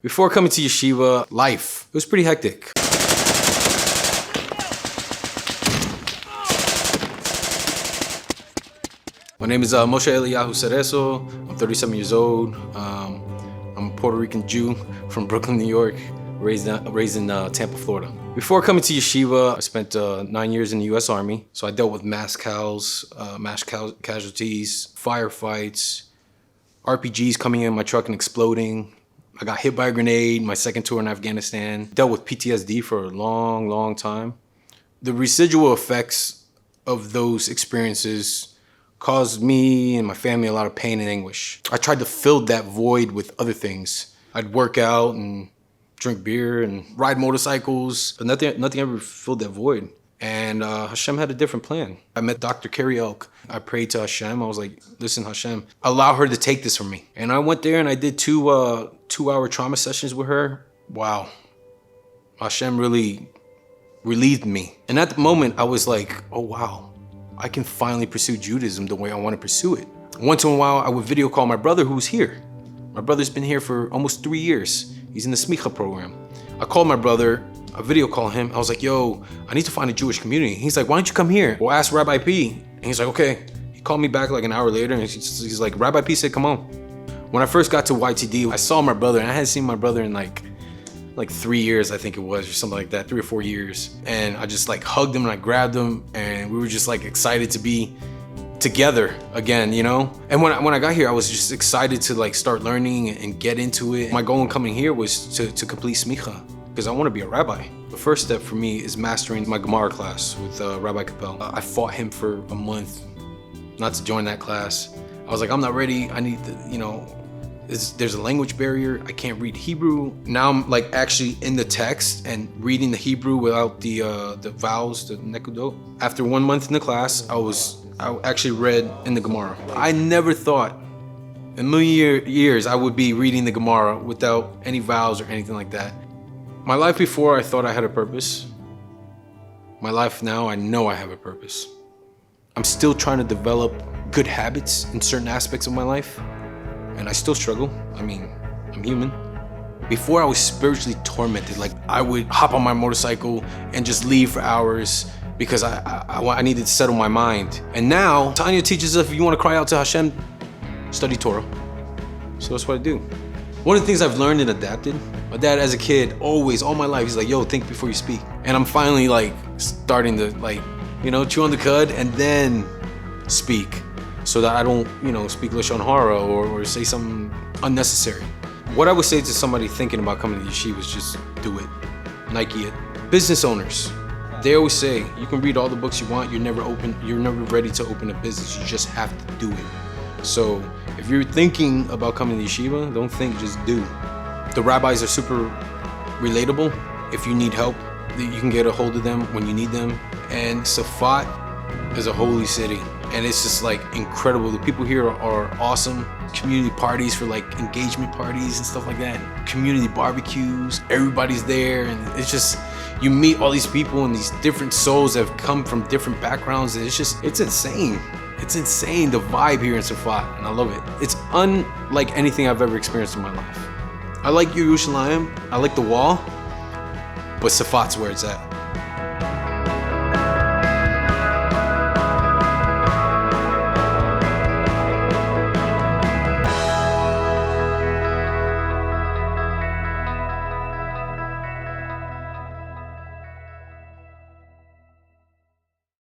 Before coming to yeshiva, life, it was pretty hectic. My name is Moshe Cerezo. I'm 37 years old. I'm a Puerto Rican Jew from Brooklyn, New York, raised in Tampa, Florida. Before coming to yeshiva, I spent 9 years in the U.S. Army. So I dealt with mass casualties, firefights, RPGs coming in my truck and exploding. I got hit by a grenade, my second tour in Afghanistan. Dealt with PTSD for a long, long time. The residual effects of those experiences caused me and my family a lot of pain and anguish. I tried to fill that void with other things. I'd work out and drink beer and ride motorcycles, but nothing ever filled that void. And Hashem had a different plan. I met Dr. Carrie Elk. I prayed to Hashem. I was like, listen, Hashem, allow her to take this from me. And I went there and I did two-hour trauma sessions with her. Wow. Hashem really relieved me. And at the moment, I was like, oh, wow. I can finally pursue Judaism the way I want to pursue it. Once in a while, I would video call my brother who's here. My brother's been here for almost 3 years. He's in the Smicha program. I called my brother. I video call him. I was like, yo, I need to find a Jewish community. He's like, why don't you come here? Well, ask Rabbi P. And he's like, okay. He called me back like an hour later and he's like, Rabbi P said, come on. When I first got to YTD, I saw my brother and I hadn't seen my brother in like 3 years, I think it was, or something like that, 3 or 4 years. And I just like hugged him and I grabbed him and we were just like excited to be together again, you know? And when I got here, I was just excited to like start learning and get into it. My goal in coming here was to complete smicha, because I want to be a rabbi. The first step for me is mastering my Gemara class with Rabbi Capel. I fought him for a month not to join that class. I was like, I'm not ready. I need to, you know, there's a language barrier. I can't read Hebrew. Now I'm like actually in the text and reading the Hebrew without the vowels, the nekudot. After 1 month in the class, I actually read in the Gemara. I never thought in a million years I would be reading the Gemara without any vowels or anything like that. My life before, I thought I had a purpose. My life now, I know I have a purpose. I'm still trying to develop good habits in certain aspects of my life, and I still struggle. I mean, I'm human. Before, I was spiritually tormented. Like, I would hop on my motorcycle and just leave for hours because I needed to settle my mind. And now, Tanya teaches us if you want to cry out to Hashem, study Torah. So that's what I do. One of the things I've learned and adapted, my dad as a kid, always, all my life, he's like, yo, think before you speak. And I'm finally like starting to like, you know, chew on the cud and then speak so that I don't, you know, speak Lashon Hara or say something unnecessary. What I would say to somebody thinking about coming to yeshiva is just do it, Nike it. Business owners, they always say, you can read all the books you want, you're never ready to open a business, you just have to do it. So if you're thinking about coming to yeshiva, don't think, just do. The rabbis are super relatable. If you need help, you can get a hold of them when you need them. And Safat is a holy city. And it's just like incredible. The people here are awesome. Community parties for like engagement parties and stuff like that. Community barbecues, everybody's there. And it's just, you meet all these people and these different souls that have come from different backgrounds. And it's insane. It's insane, the vibe here in Safat, and I love it. It's unlike anything I've ever experienced in my life. I like Yerushalayim, I like the wall, but Safat's where it's at.